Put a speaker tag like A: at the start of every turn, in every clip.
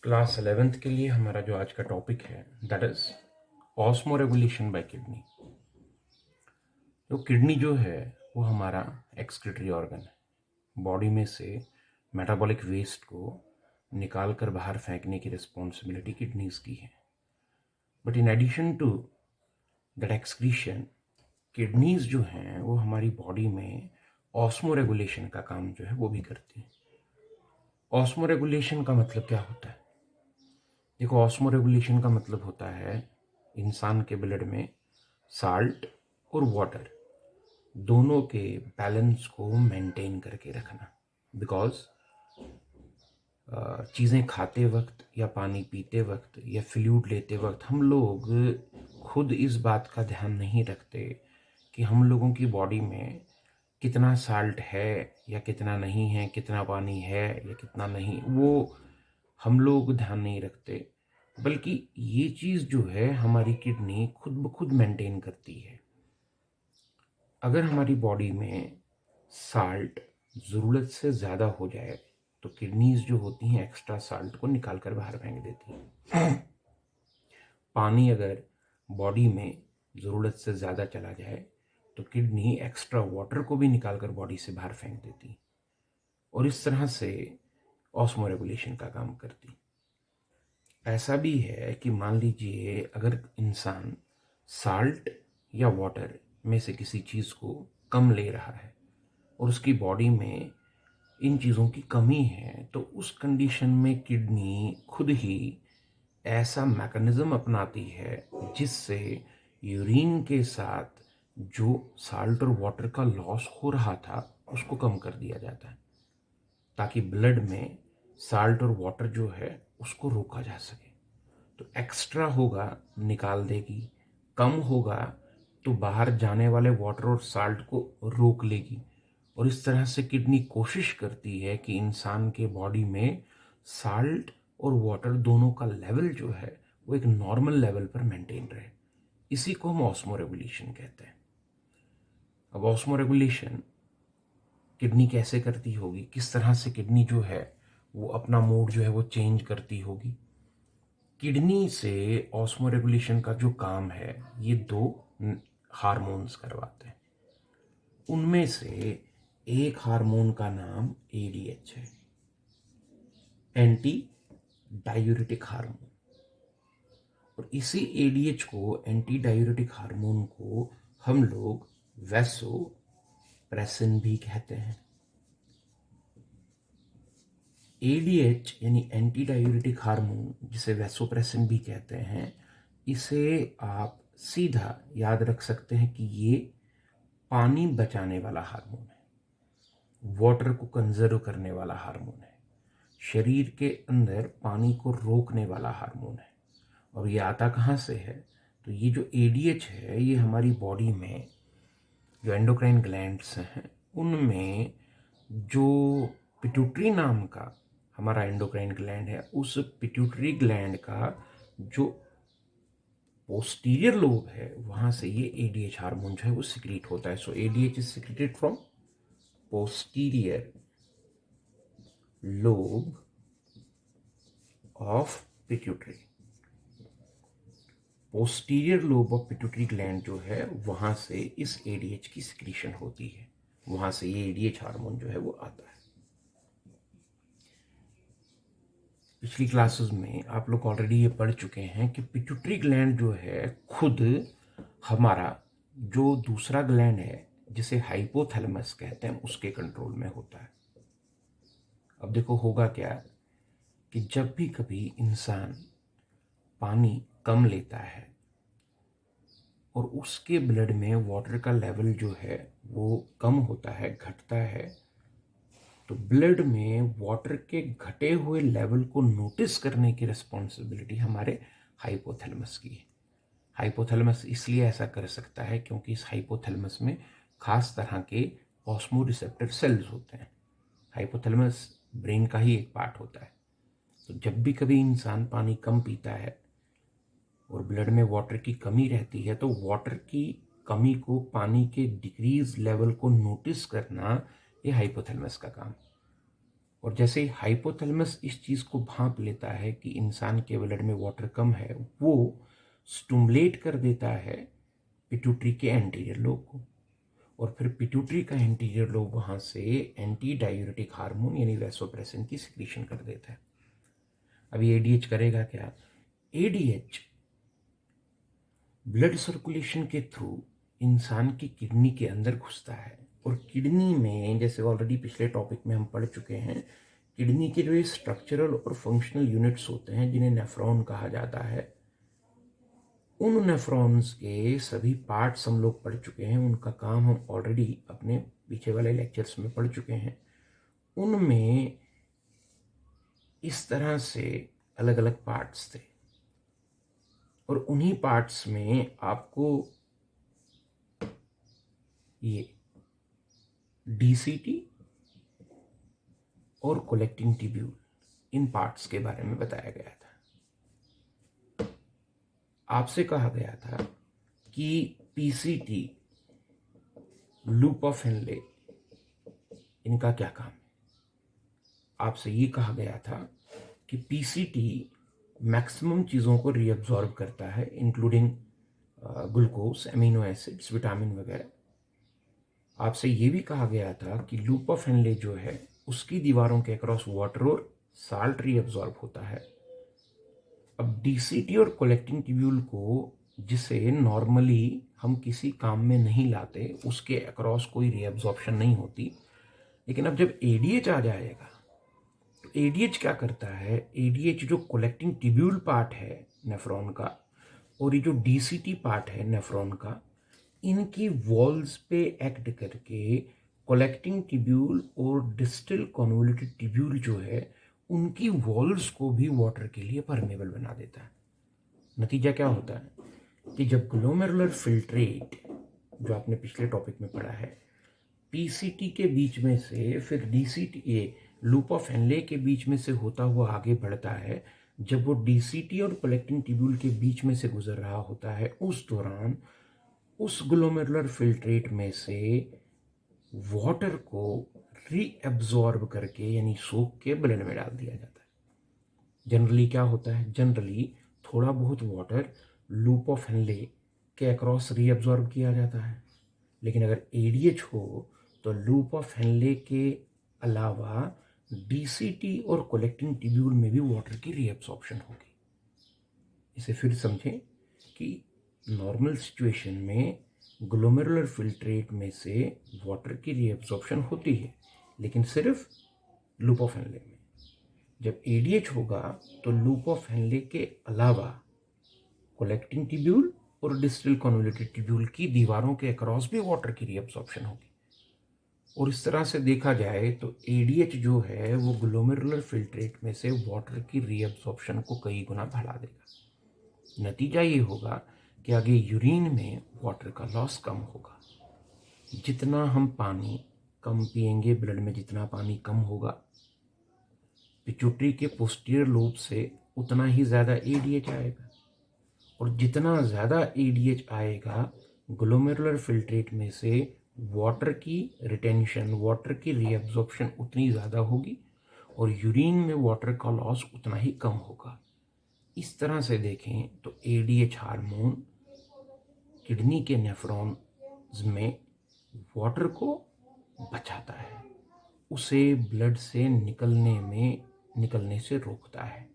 A: Class 11th के लिए हमारा जो आज का टॉपिक है that is osmoregulation bye kidney. तो किडनी जो है वो हमारा एक्सक्रीटरी ऑर्गन है। बॉडी में से मेटाबॉलिक वेस्ट को निकाल कर बाहर फेंकने की रिस्पॉन्सिबिलिटी किडनीज की है। But in addition to that excretion, kidneys जो हैं वो हमारी बॉडी में ऑस्मोरेगुलेशन का काम जो है वो भी करती हैं। ऑस्मोरेगुलेशन का मतलब क्या होता है? देखो, ऑस्मोरेगुलेशन का मतलब होता है इंसान के ब्लड में साल्ट और वाटर दोनों के बैलेंस को मेंटेन करके रखना। बिकॉज चीज़ें खाते वक्त या पानी पीते वक्त या फ्लूइड लेते वक्त हम लोग खुद इस बात का ध्यान नहीं रखते कि हम लोगों की बॉडी में कितना साल्ट है या कितना नहीं है, कितना पानी है या कितना नहीं, वो हम लोग ध्यान नहीं रखते। बल्कि ये चीज़ जो है हमारी किडनी खुद ब खुद मेंटेन करती है। अगर हमारी बॉडी में साल्ट ज़रूरत से ज़्यादा हो जाए तो किडनीज जो होती हैं एक्स्ट्रा साल्ट को निकाल कर बाहर फेंक देती हैं। पानी अगर बॉडी में ज़रूरत से ज़्यादा चला जाए तो किडनी एक्स्ट्रा वाटर को भी निकाल कर बॉडी से बाहर फेंक देती और इस तरह से ऑस्मोरेगुलेशन का काम करती। ऐसा भी है कि मान लीजिए अगर इंसान साल्ट या वाटर में से किसी चीज़ को कम ले रहा है और उसकी बॉडी में इन चीज़ों की कमी है, तो उस कंडीशन में किडनी खुद ही ऐसा मैकेनिज़्म अपनाती है जिससे यूरिन के साथ जो साल्ट और वाटर का लॉस हो रहा था उसको कम कर दिया जाता है, ताकि ब्लड में साल्ट और वाटर जो है उसको रोका जा सके। तो एक्स्ट्रा होगा निकाल देगी, कम होगा तो बाहर जाने वाले वाटर और साल्ट को रोक लेगी। और इस तरह से किडनी कोशिश करती है कि इंसान के बॉडी में साल्ट और वाटर दोनों का लेवल जो है वो एक नॉर्मल लेवल पर मेंटेन रहे। इसी को हम ऑस्मोरेगुलेशन कहते हैं। अब ऑस्मोरेगुलेशन किडनी कैसे करती होगी, किस तरह से किडनी जो है वो अपना मूड जो है वो चेंज करती होगी? किडनी से ऑस्मोरेगुलेशन का जो काम है ये दो हार्मोन्स करवाते हैं। उनमें से एक हार्मोन का नाम एडीएच है, एंटी डायूरेटिक हार्मोन। और इसी एडीएच को, एंटी डायूरेटिक हार्मोन को, हम लोग वैसोप्रेसिन भी कहते हैं। एडीएच यानी एंटी डायूरेटिक हार्मोन, जिसे वैसोप्रेसिन भी कहते हैं, इसे आप सीधा याद रख सकते हैं कि ये पानी बचाने वाला हार्मोन है, वाटर को कंजर्व करने वाला हार्मोन है, शरीर के अंदर पानी को रोकने वाला हार्मोन है। और ये आता कहाँ से है? तो ये जो एडीएच है ये हमारी बॉडी में जो एंडोक्राइन ग्लैंड्स हैं उनमें जो पिट्यूटरी नाम का हमारा एंडोक्राइन ग्लैंड है, उस पिट्यूटरी ग्लैंड का जो पोस्टीरियर लोब है वहां से ये एडीएच हार्मोन जो है वो सिक्रीट होता है। So ADH is secreted from posterior lobe of pituitary. Posterior lobe of pituitary gland जो है वहां से इस एडीएच की सिक्रीशन होती है, वहां से ये एडीएच हार्मोन जो है वो आता है। पिछली क्लासेस में आप लोग ऑलरेडी ये पढ़ चुके हैं कि पिट्यूटरी ग्लैंड जो है खुद हमारा जो दूसरा ग्लैंड है जिसे हाइपोथैलेमस कहते हैं उसके कंट्रोल में होता है। अब देखो होगा क्या कि जब भी कभी इंसान पानी कम लेता है और उसके ब्लड में वाटर का लेवल जो है वो कम होता है, घटता है, तो ब्लड में वाटर के घटे हुए लेवल को नोटिस करने की रिस्पॉन्सिबिलिटी हमारे हाइपोथैलेमस की है। हाइपोथैलेमस इसलिए ऐसा कर सकता है क्योंकि इस हाइपोथैलेमस में खास तरह के ऑस्मो रिसेप्टर सेल्स होते हैं। हाइपोथैलेमस ब्रेन का ही एक पार्ट होता है। तो जब भी कभी इंसान पानी कम पीता है और ब्लड में वाटर की कमी रहती है तो वाटर की कमी को, पानी के डिक्रीज लेवल को नोटिस करना, ये हाइपोथैलेमस का काम। और जैसे ही हाइपोथैलेमस इस चीज़ को भांप लेता है कि इंसान के ब्लड में वाटर कम है, वो स्टिमुलेट कर देता है पिट्यूटरी के एंटीरियर लोब को, और फिर पिट्यूटरी का एंटीरियर लोब वहाँ से एंटी डायूरेटिक हार्मोन यानी वैसोप्रेसिन की सिक्रीशन कर देता है। अभी एडीएच करेगा क्या? एडीएच ब्लड सर्कुलेशन के थ्रू इंसान की किडनी के अंदर घुसता है, और किडनी में, जैसे ऑलरेडी पिछले टॉपिक में हम पढ़ चुके हैं, किडनी के जो ये स्ट्रक्चरल और फंक्शनल यूनिट्स होते हैं जिन्हें नेफ्रॉन कहा जाता है, उन नेफ्रॉन्स के सभी पार्ट्स हम लोग पढ़ चुके हैं। उनका काम हम ऑलरेडी अपने पीछे वाले लेक्चर्स में पढ़ चुके हैं। उनमें इस तरह से अलग अलग पार्ट्स थे, और उन्हीं पार्ट्स में आपको ये डीसीटी और कलेक्टिंग ट्यूब्यूल, इन पार्ट्स के बारे में बताया गया था। आपसे कहा गया था कि पीसीटी, लूप ऑफ हेनले, इनका क्या काम है। आपसे ये कहा गया था कि पीसीटी मैक्सिमम चीज़ों को रीअब्जॉर्ब करता है, including glucose, amino acids, vitamin वगैरह। आपसे ये भी कहा गया था कि लूप ऑफ हेनले जो है उसकी दीवारों के अक्रॉस वाटर और साल्ट रीअब्जॉर्ब होता है। अब डीसीटी और कलेक्टिंग ट्यूब्यूल को, जिसे नॉर्मली हम किसी काम में नहीं लाते, उसके अक्रॉस कोई रीअब्जॉर्प्शन नहीं होती, लेकिन अब जब एडीएच आ जाएगा तो एडीएच क्या करता है? एडीएच जो कलेक्टिंग ट्यूब्यूल पार्ट है नेफ्रॉन का, और ये जो डीसीटी पार्ट है नेफ्रॉन का, इनकी वॉल्स पे एक्ट करके कलेक्टिंग ट्यूब्यूल और डिस्टल कॉन्वोल्यूटेड ट्यूब्यूल जो है, उनकी वॉल्स को भी वाटर के लिए परमेबल बना देता है। नतीजा क्या होता है कि जब ग्लोमेरुलर फिल्ट्रेट, जो आपने पिछले टॉपिक में पढ़ा है, पीसीटी के बीच में से फिर डीसीटी, ये लूप ऑफ हेनले के बीच में से होता हुआ आगे बढ़ता है, जब वो डीसीटी और कलेक्टिंग ट्यूब्यूल के बीच में से गुजर रहा होता है, उस दौरान उस ग्लोमेरुलर फिल्ट्रेट में से वाटर को रीअब्जॉर्ब करके यानी सोख के ब्लड में डाल दिया जाता है। जनरली क्या होता है? जनरली थोड़ा बहुत वाटर लूप ऑफ हेनले के अक्रॉस रीअब्जॉर्ब किया जाता है, लेकिन अगर एडीएच हो तो लूप ऑफ हेनले के अलावा डीसीटी और कलेक्टिंग ट्यूब्यूल में भी वाटर की रीअब्सॉर्प्शन होगी। इसे फिर समझें कि नॉर्मल सिचुएशन में ग्लोमेरुलर फिल्ट्रेट में से वाटर की रीअब्सॉर्प्शन होती है, लेकिन सिर्फ लूप ऑफ हेनले में। जब एडीएच होगा तो लूप ऑफ हेनले के अलावा कलेक्टिंग ट्यूब्यूल और डिस्टल कॉन्वोल्यूटेड ट्यूब्यूल की दीवारों के अक्रॉस भी वाटर की रीअब्सॉर्प्शन होगी। और इस तरह से देखा जाए तो एडीएच जो है वो ग्लोमेरुलर फिल्ट्रेट में से वाटर की रीअब्सॉर्प्शन को कई गुना बढ़ा देगा। नतीजा ये होगा कि आगे यूरिन में वाटर का लॉस कम होगा। जितना हम पानी कम पिएंगे, ब्लड में जितना पानी कम होगा, पिट्यूटरी के पोस्टीरियर लोब से उतना ही ज़्यादा एडीएच आएगा, और जितना ज़्यादा एडीएच आएगा, ग्लोमेरुलर फिल्ट्रेट में से वाटर की रिटेंशन, वाटर की रीअब्जॉर्प्शन उतनी ज़्यादा होगी, और यूरिन में वाटर का लॉस उतना ही कम होगा। इस तरह से देखें तो एडीएच हार्मोन किडनी के नेफ्रॉन्स में वाटर को बचाता है, उसे ब्लड से निकलने से रोकता है।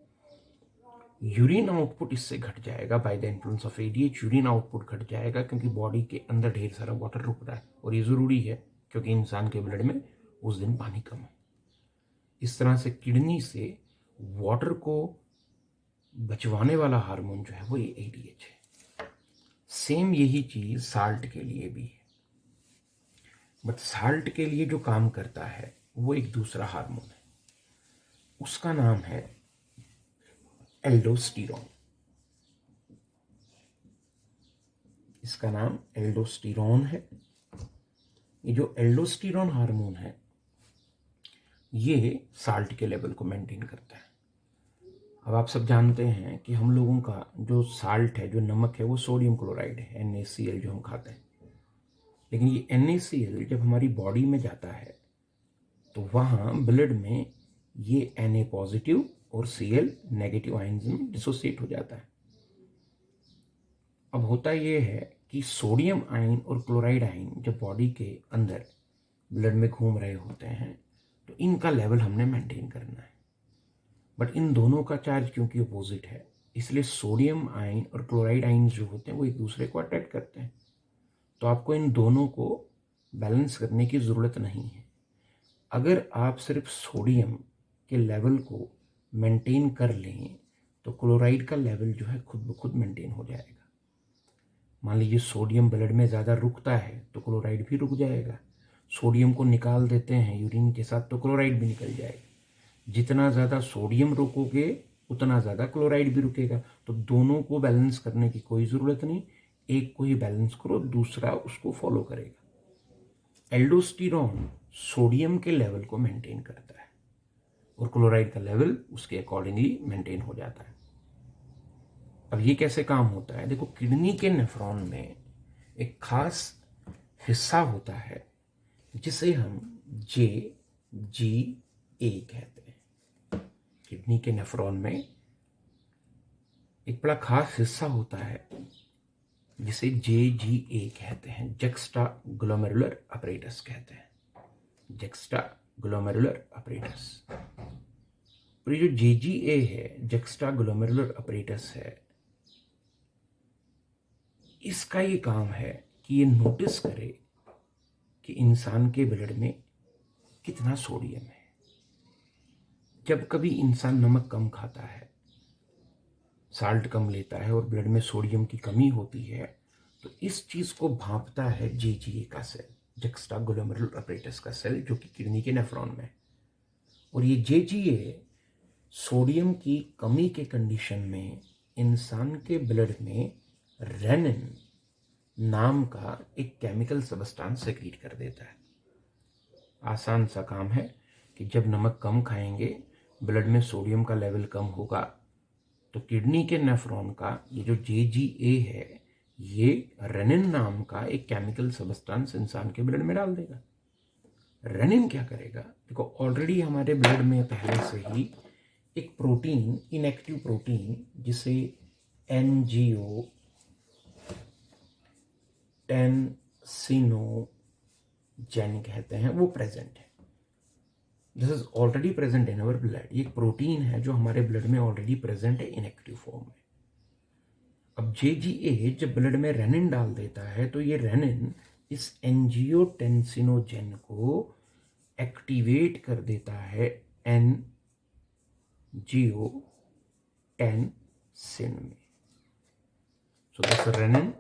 A: यूरिन आउटपुट इससे घट जाएगा। By the influence of ADH urine output घट जाएगा, क्योंकि बॉडी के अंदर ढेर सारा वाटर रुक रहा है, और ये ज़रूरी है क्योंकि इंसान के ब्लड में उस दिन पानी कम है। इस तरह से किडनी से वाटर को बचवाने वाला हार्मोन जो है वो ये एडीएच है। सेम यही चीज़ साल्ट के लिए भी है, बट साल्ट के लिए जो काम करता है वो एक दूसरा हार्मोन है, उसका नाम है एल्डोस्टेरोन। इसका नाम एल्डोस्टेरोन है। ये जो एल्डोस्टेरोन हार्मोन है ये साल्ट के लेवल को मेंटेन करता है। अब आप सब जानते हैं कि हम लोगों का जो साल्ट है, जो नमक है, वो सोडियम क्लोराइड है, NaCl जो हम खाते हैं। लेकिन ये NaCl जब हमारी बॉडी में जाता है तो वहाँ ब्लड में ये Na पॉजिटिव और Cl नेगेटिव आयंस में डिसोसिएट हो जाता है। अब होता ये है कि सोडियम आयन और क्लोराइड आयन जब बॉडी के अंदर ब्लड में घूम रहे होते हैं तो इनका लेवल हमने मेंटेन करना है, बट इन दोनों का चार्ज क्योंकि अपोजिट है, इसलिए सोडियम आयन और क्लोराइड आयन जो होते हैं वो एक दूसरे को अट्रैक्ट करते हैं। तो आपको इन दोनों को बैलेंस करने की ज़रूरत नहीं है। अगर आप सिर्फ सोडियम के लेवल को मेंटेन कर लें तो क्लोराइड का लेवल जो है खुद ब खुद मेंटेन हो जाएगा। मान लीजिए सोडियम ब्लड में ज़्यादा रुकता है तो क्लोराइड भी रुक जाएगा। सोडियम को निकाल देते हैं यूरिन के साथ तो क्लोराइड भी निकल जाएगा। जितना ज़्यादा सोडियम रोकोगे उतना ज़्यादा क्लोराइड भी रुकेगा। तो दोनों को बैलेंस करने की कोई ज़रूरत नहीं, एक को ही बैलेंस करो, दूसरा उसको फॉलो करेगा। एल्डोस्टेरॉन सोडियम के लेवल को मेंटेन करता है और क्लोराइड का लेवल उसके अकॉर्डिंगली मेंटेन हो जाता है। अब ये कैसे काम होता है? देखो, किडनी के नेफ्रॉन में एक खास हिस्सा होता है जिसे हम JGA कहते हैं। किडनी के नेफ्रॉन में एक बड़ा खास हिस्सा होता है जिसे JGA कहते हैं, जक्स्टा ग्लोमेरुलर अपरेटस कहते हैं, जक्स्टा ग्लोमेरुलर अपरेटस। और ये जो JGA है, जक्स्टा ग्लोमेरुलर अपरेटस है, इसका ये काम है कि ये नोटिस करे कि इंसान के ब्लड में कितना सोडियम है। जब कभी इंसान नमक कम खाता है, साल्ट कम लेता है और ब्लड में सोडियम की कमी होती है, तो इस चीज़ को भांपता है JGA का सेल, जक्स्टा ग्लोमेरुलर अपरेटस का सेल, जो कि किडनी के नेफ्रॉन में। और ये JGA सोडियम की कमी के कंडीशन में इंसान के ब्लड में रेनिन नाम का एक केमिकल सबस्टांस सेक्रीट कर देता है। आसान सा काम है कि जब नमक कम खाएंगे, ब्लड में सोडियम का लेवल कम होगा, तो किडनी के नेफ्रॉन का ये जो JGA है, ये रेनिन नाम का एक केमिकल सबस्टांस इंसान के ब्लड में डाल देगा। रेनिन क्या करेगा? देखो, ऑलरेडी हमारे ब्लड में पहले से ही एक प्रोटीन, इनएक्टिव प्रोटीन, जिसे NGO टेंसिनोजेन कहते हैं, वो प्रेजेंट है। This is already present in our blood. ये एक प्रोटीन है जो हमारे ब्लड में ऑलरेडी प्रेजेंट है इनएक्टिव फॉर्म में। अब JGA जब ब्लड में रेनिन डाल देता है तो ये रेनिन इस एंजियोटेंसिनोजेन को एक्टिवेट कर देता है एंजियोटेंसिन में। So this renin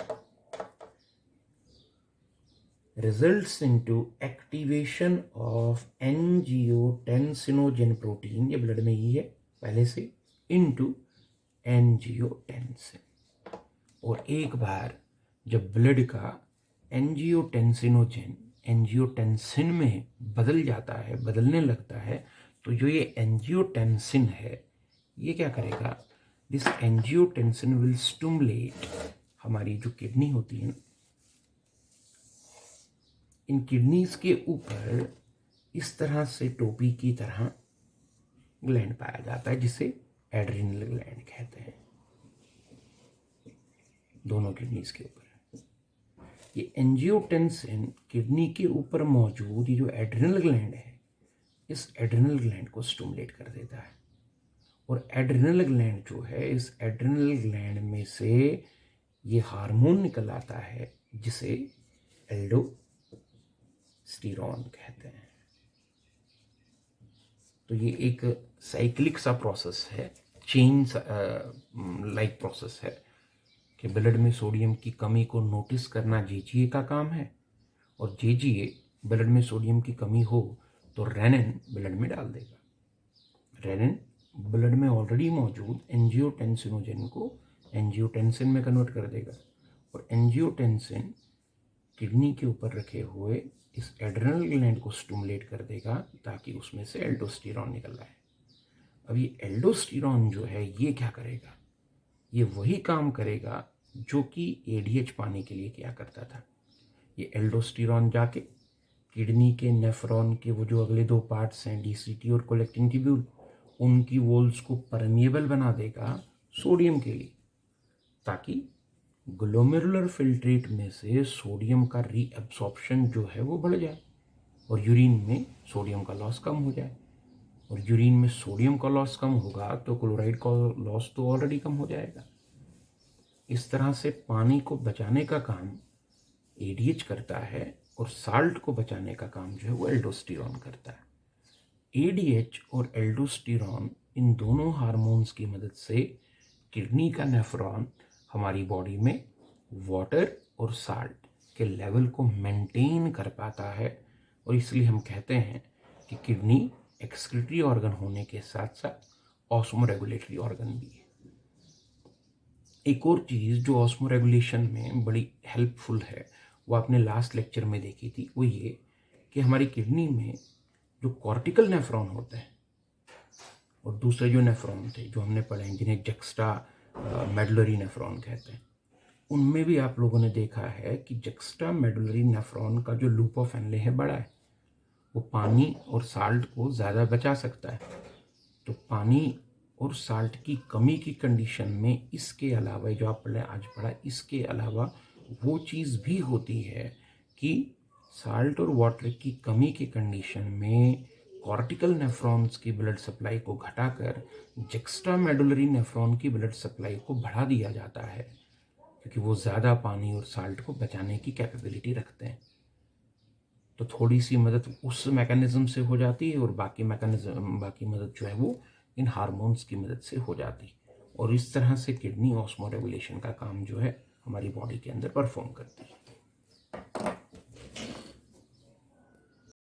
A: results into activation of angiotensinogen protein, ये ब्लड में ही है पहले से, into angiotensin। और एक बार जब ब्लड का एंजियोटेंसिनोजेन एंजियोटेंसिन में बदल जाता है, बदलने लगता है, तो जो ये एंजियोटेंसिन है, ये क्या करेगा? दिस एंजियोटेंसिन विल स्टिमुलेट हमारी जो किडनी होती है, इन किडनीज के ऊपर इस तरह से टोपी की तरह ग्लैंड पाया जाता है जिसे एड्रिनल ग्लैंड कहते हैं, दोनों किडनीज के ऊपर। ये एंजियोटेंसिन किडनी के ऊपर मौजूद ये जो एड्रिनल ग्लैंड है, इस एड्रिनल ग्लैंड को स्टिमुलेट कर देता है। और एड्रिनल ग्लैंड जो है, इस एड्रिनल ग्लैंड में से ये हार्मोन निकल आता है जिसे एल्डोस्टेरॉन कहते हैं। तो ये एक साइक्लिक सा प्रोसेस है, चेन लाइक प्रोसेस है कि ब्लड में सोडियम की कमी को नोटिस करना JGA का काम है, और JGA ब्लड में सोडियम की कमी हो तो रेनिन ब्लड में डाल देगा। रेनिन ब्लड में ऑलरेडी मौजूद एंजियोटेंसिनोजेन को एंजियोटेंसिन में कन्वर्ट कर देगा, और एंजियोटेंसिन किडनी के ऊपर रखे हुए इस एड्रिनल ग्लैंड को स्टिमुलेट कर देगा ताकि उसमें से एल्डोस्टेरॉन निकल आए। अब ये एल्डोस्टेरॉन जो है, ये क्या करेगा? ये वही काम करेगा जो कि ADH पाने के लिए किया करता था। ये एल्डोस्टेरॉन जाके किडनी के नेफ्रॉन के वो जो अगले 2 पार्ट्स हैं, डीसीटी और कोलेक्टिंग ट्यूब्यूल, उनकी वॉल्स को परमिएबल बना देगा सोडियम के लिए, ताकि ग्लोमेरुलर फिल्ट्रेट में से सोडियम का रीअब्सॉर्प्शन जो है वो बढ़ जाए और यूरिन में सोडियम का लॉस कम हो जाए। और यूरिन में सोडियम का लॉस कम होगा तो क्लोराइड का लॉस तो ऑलरेडी कम हो जाएगा। इस तरह से पानी को बचाने का काम एडीएच करता है और साल्ट को बचाने का काम जो है वो एल्डोस्टेरॉन करता है। एडीएच और एल्डोस्टेरॉन इन दोनों हार्मोन्स की मदद से किडनी का नेफ्रॉन हमारी बॉडी में वाटर और साल्ट के लेवल को मेंटेन कर पाता है, और इसलिए हम कहते हैं कि किडनी एक्सक्रीटरी ऑर्गन होने के साथ साथ ऑस्मोरेगुलेटरी ऑर्गन भी है। एक और चीज़ जो ऑस्मो रेगुलेशन में बड़ी हेल्पफुल है, वो आपने लास्ट लेक्चर में देखी थी, वो ये कि हमारी किडनी में जो कॉर्टिकल नेफ्रॉन होते हैं और दूसरे जो नेफ्रॉन थे जो हमने पढ़े हैं, जिन्हें जक्स्टा मेडुलरी नेफ्रॉन कहते हैं, उनमें भी आप लोगों ने देखा है कि जक्स्टा मेडुलरी नेफ्रॉन का जो लूप ऑफ एनले है बड़ा है, वो पानी और साल्ट को ज़्यादा बचा सकता है। तो पानी और साल्ट की कमी की कंडीशन में इसके अलावा, जो आप आज पढ़ा, इसके अलावा वो चीज़ भी होती है कि साल्ट और वाटर की कमी की कंडीशन में कॉर्टिकल नेफ्रॉन्स की ब्लड सप्लाई को घटाकर जक्स्टा मेडुलरी नेफ्रॉन की ब्लड सप्लाई को बढ़ा दिया जाता है, क्योंकि वो ज़्यादा पानी और साल्ट को बचाने की कैपेबिलिटी रखते हैं। तो थोड़ी सी मदद उस मैकेनिज्म से हो जाती है और बाकी मदद जो है वो इन हार्मोन्स की मदद से हो जाती, और इस तरह से किडनी ऑस्मो रेगुलेशन का काम जो है हमारी बॉडी के अंदर परफॉर्म करती है।